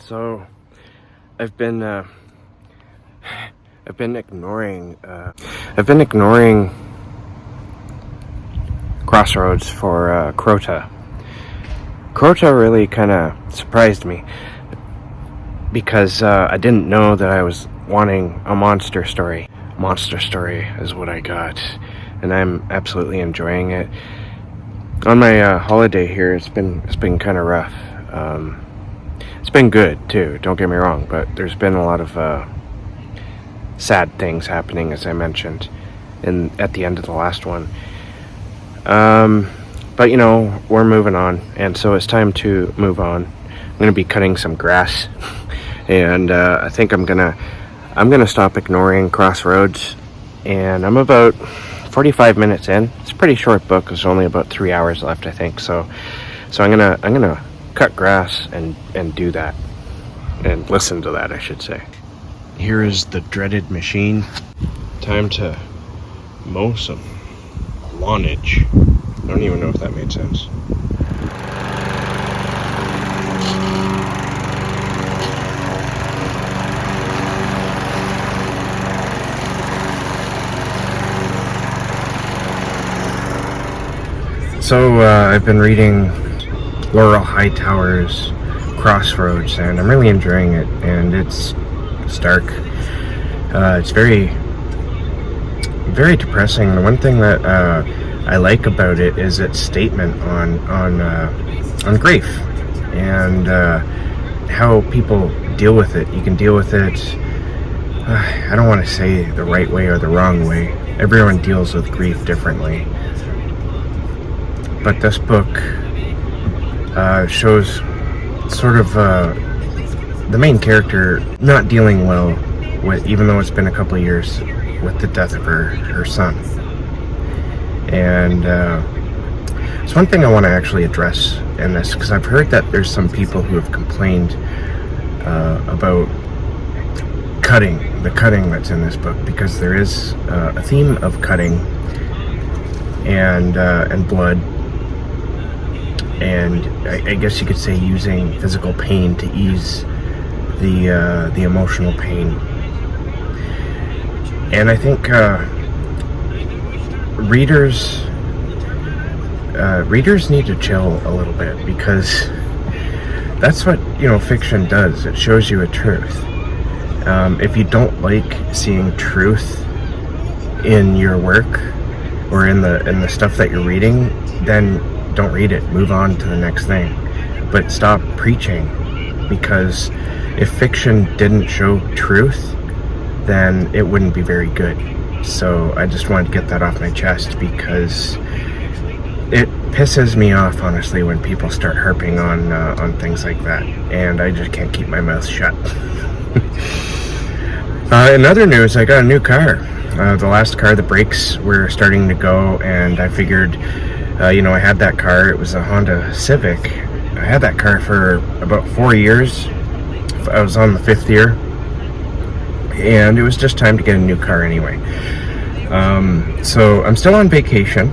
So I've been ignoring Crossroads for Crota. Crota really kind of surprised me because I didn't know that I was wanting a monster story. Monster story is what I got, and I'm absolutely enjoying it. On my holiday here, it's been kind of rough. It's been good too, don't get me wrong, but there's been a lot of sad things happening, as I mentioned at the end of the last one. But you know, we're moving on, and so it's time to move on. I'm gonna be cutting some grass, and I think I'm gonna stop ignoring Crossroads. And I'm about 45 minutes in. It's a pretty short book. There's only about 3 hours left, I think. So I'm gonna cut grass and do that, and listen to that, I should say. Here is the dreaded machine. Time to mow some lawnage. I don't even know if that made sense. So I've been reading Laurel Hightower's Crossroads, and I'm really enjoying it. And it's dark. It's very, very depressing. The one thing that I like about it is its statement on grief and how people deal with it. You can deal with it. I don't want to say the right way or the wrong way. Everyone deals with grief differently. But this book shows sort of the main character not dealing well with, even though it's been a couple of years, with the death of her son. And it's one thing I want to actually address in this, because I've heard that there's some people who have complained about the cutting that's in this book, because there is a theme of cutting and blood. And I guess you could say using physical pain to ease the emotional pain. And I think readers need to chill a little bit, because that's what, you know, fiction does. It shows you a truth. If you don't like seeing truth in your work or in the stuff that you're reading, then don't read it. Move on to the next thing. But stop preaching, because if fiction didn't show truth, then it wouldn't be very good. So I just wanted to get that off my chest, because it pisses me off, honestly, when people start harping on things like that, and I just can't keep my mouth shut. In other news, I got a new car. The last car, the brakes were starting to go, and I figured, you know, I had that car. It was a Honda Civic. I had that car for about 4 years. I was on the 5th year, and it was just time to get a new car anyway. So I'm still on vacation.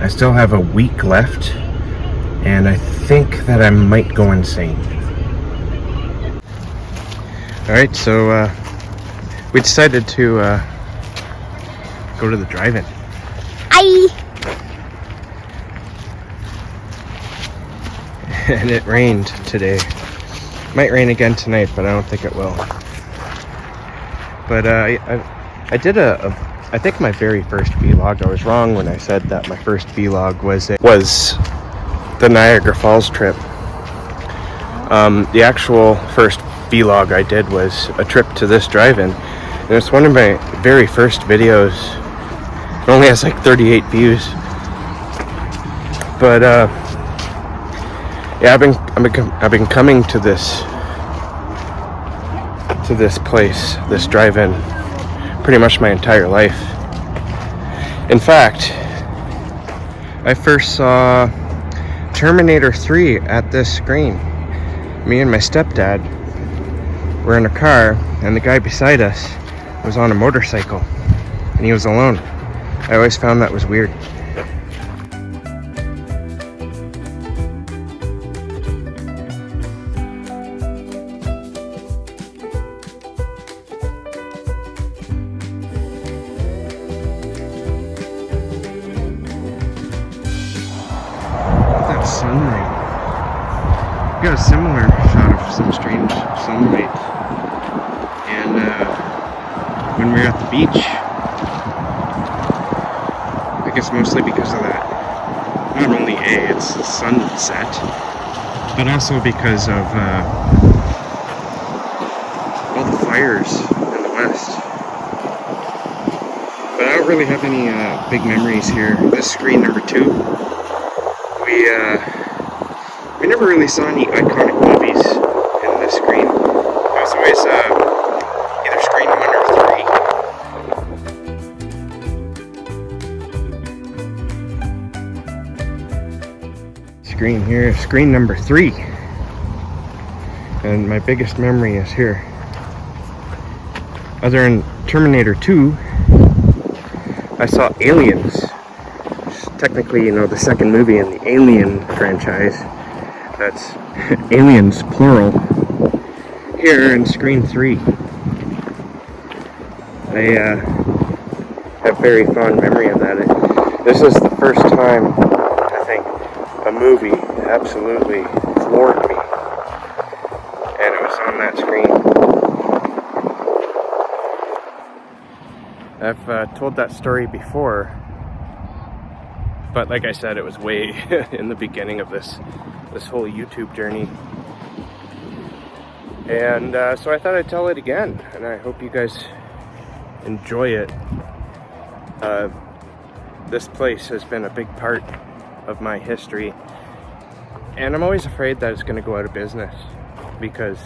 I still have a week left, and I think that I might go insane. Alright, so we decided to go to the drive-in. And it rained today. Might rain again tonight, but I don't think it will. But I did I think my very first vlog. I was wrong when I said that my first vlog was the Niagara Falls trip. The actual first vlog I did was a trip to this drive-in, and it's one of my very first videos. It only has like 38 views, but yeah, I've been coming to this place, this drive-in, pretty much my entire life. In fact, I first saw Terminator 3 at this screen. Me and my stepdad were in a car, and the guy beside us was on a motorcycle, and he was alone. I always found that was weird. sunlight. Got a similar shot of some strange sunlight. And when we were at the beach, I guess mostly because of that, not only it's the sunset, but also because of all the fires in the west. But I don't really have any big memories here. This is screen number 2. We never really saw any iconic movies in this screen. It was always either screen 1 or 3. Screen here, screen number 3. And my biggest memory is here. Other than Terminator 2, I saw Aliens. Technically, you know, the second movie in the Alien franchise. That's Aliens, plural. Here in screen 3. I have very fond memory of that. This is the first time, I think, a movie absolutely floored me. And it was on that screen. I've told that story before. But like I said, it was way in the beginning of this whole YouTube journey. And so I thought I'd tell it again, and I hope you guys enjoy it. This place has been a big part of my history, and I'm always afraid that it's going to go out of business, because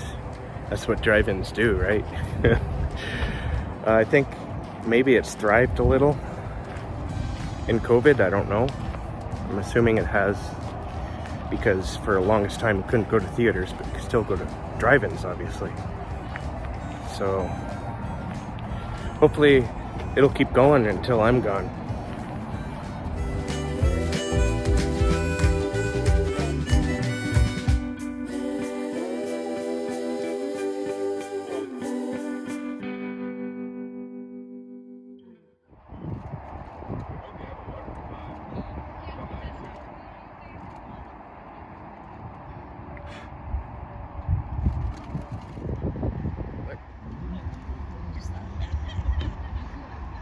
that's what drive-ins do, right? I think maybe it's thrived a little in COVID, I don't know. I'm assuming it has, because for the longest time you couldn't go to theaters, but you could still go to drive-ins, obviously. So hopefully it'll keep going until I'm gone.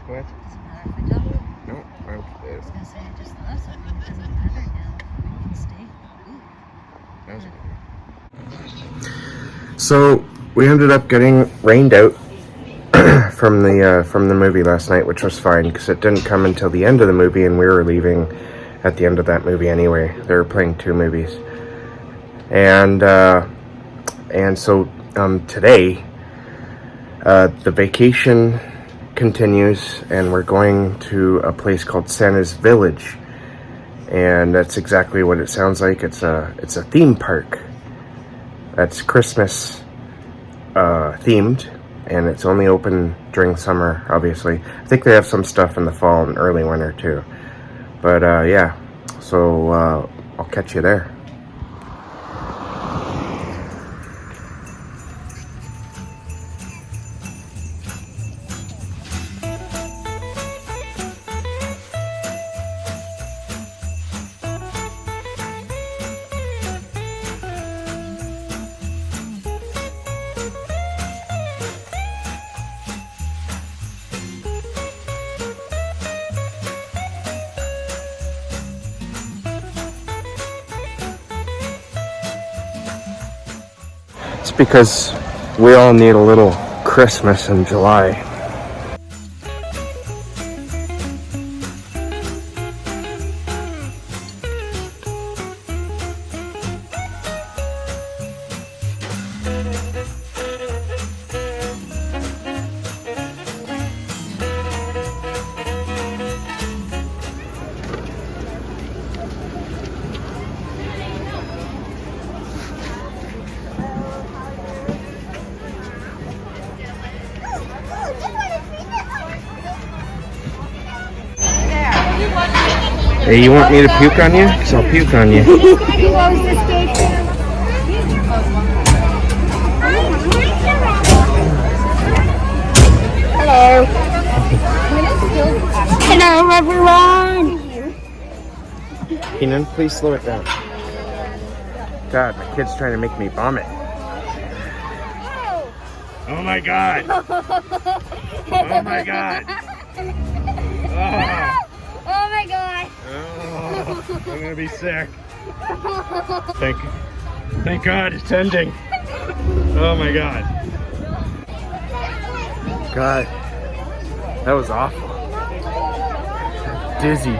What? Doesn't matter if I don't. No, I was gonna say I just thought so. It doesn't matter now. We can stay. Ooh. So we ended up getting rained out from the movie last night, which was fine because it didn't come until the end of the movie, and we were leaving at the end of that movie anyway. They were playing 2 movies, and so today the vacation continues, and we're going to a place called Santa's Village, and that's exactly what it sounds like. It's a theme park that's Christmas themed, and it's only open during summer, obviously. I think they have some stuff in the fall and early winter too, but yeah, so I'll catch you there. It's because we all need a little Christmas in July. Hey, you want me to puke on you? Because I'll puke on you. Hello. Hello, everyone. Keenan, please slow it down. God, my kid's trying to make me vomit. Oh my God. Oh my God. Oh, Oh my god. oh, I'm gonna be sick. Thank God it's ending. Oh my God. God, that was awful. Dizzy.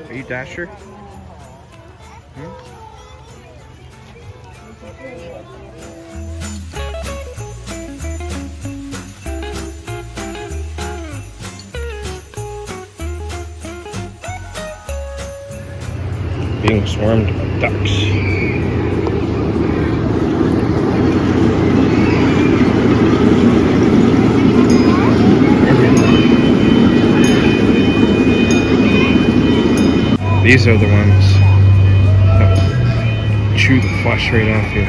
Are you Dasher? Being swarmed by ducks. These are the ones that will chew the flesh right off you.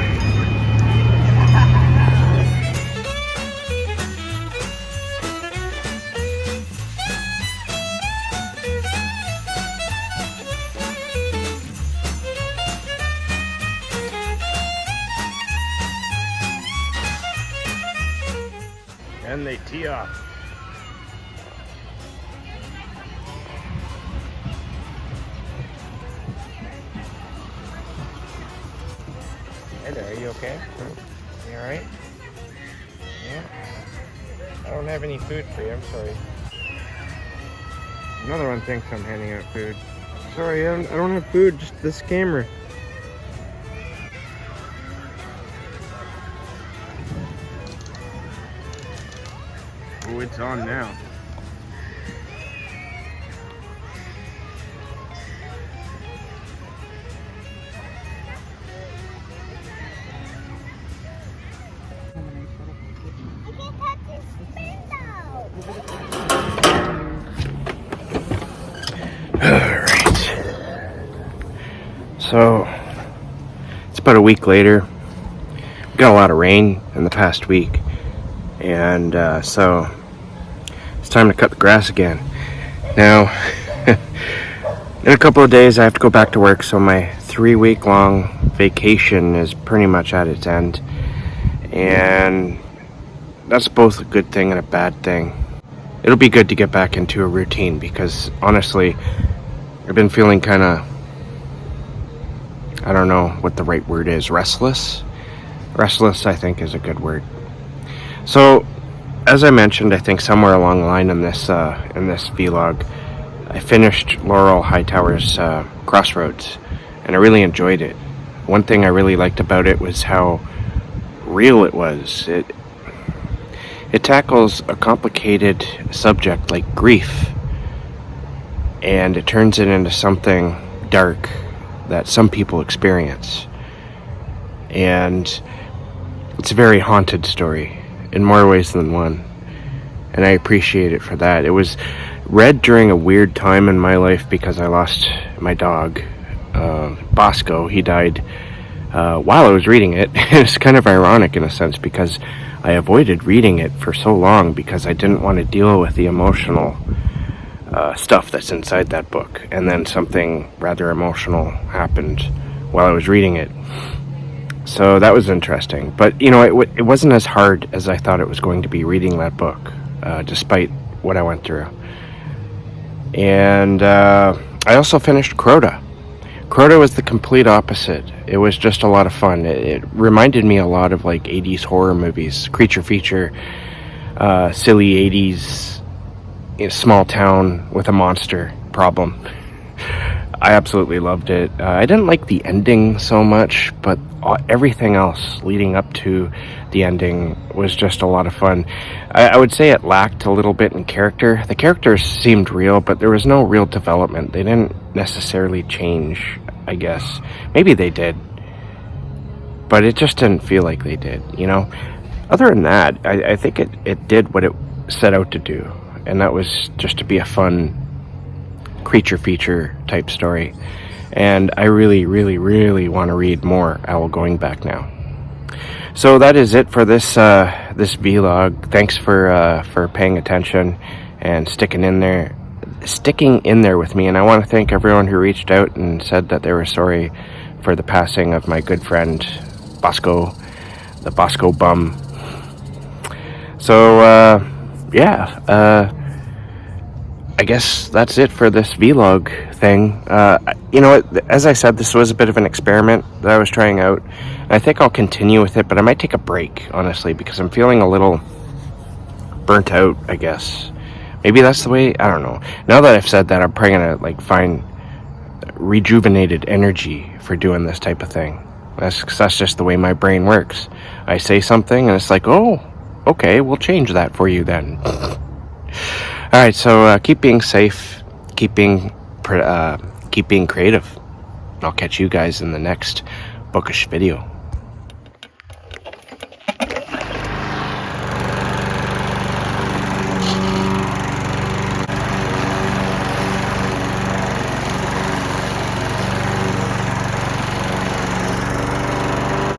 And they tee off. Hey there, are you okay? You alright? Yeah. I don't have any food for you, I'm sorry. Another one thinks I'm handing out food. Sorry, I don't have food, just this camera. Oh, it's on now. Alright. So, it's about a week later. We got a lot of rain in the past week. And so, it's time to cut the grass again. Now, in a couple of days I have to go back to work, so my 3-week long vacation is pretty much at its end. And that's both a good thing and a bad thing. It'll be good to get back into a routine because honestly, I've been feeling kind of, I don't know what the right word is, restless? Restless, I think, is a good word. So, as I mentioned, I think somewhere along the line in this vlog, I finished Laurel Hightower's Crossroads, and I really enjoyed it. One thing I really liked about it was how real it was. It tackles a complicated subject like grief, and it turns it into something dark that some people experience. And it's a very haunted story in more ways than one, and I appreciate it for that. It was read during a weird time in my life because I lost my dog, Bosco. He died while I was reading it. It's kind of ironic in a sense because I avoided reading it for so long because I didn't want to deal with the emotional stuff that's inside that book. And then something rather emotional happened while I was reading it. So that was interesting. But, you know, it wasn't as hard as I thought it was going to be reading that book, despite what I went through. And I also finished Crota. Crota was the complete opposite. It was just a lot of fun. It reminded me a lot of like 80s horror movies, creature feature, silly 80s a small town with a monster problem. I absolutely loved it. I didn't like the ending so much, but everything else leading up to the ending was just a lot of fun. I would say it lacked a little bit in character. The characters seemed real, but there was no real development. They didn't necessarily change, I guess. Maybe they did, but it just didn't feel like they did, you know? Other than that, I think it did what it set out to do, and that was just to be a fun creature feature type story. And I really, really, really want to read more Owl Going Back now. So that is it for this this vlog. Thanks for paying attention and sticking in there with me. And I want to thank everyone who reached out and said that they were sorry for the passing of my good friend Bosco, the Bosco bum. So I guess that's it for this vlog thing. You know, as I said, this was a bit of an experiment that I was trying out. And I think I'll continue with it, but I might take a break, honestly, because I'm feeling a little burnt out, I guess. Maybe that's the way, I don't know. Now that I've said that, I'm probably gonna like find rejuvenated energy for doing this type of thing. That's just the way my brain works. I say something and it's like, oh, okay, we'll change that for you then. All right, so keep being safe, keep being creative. I'll catch you guys in the next bookish video.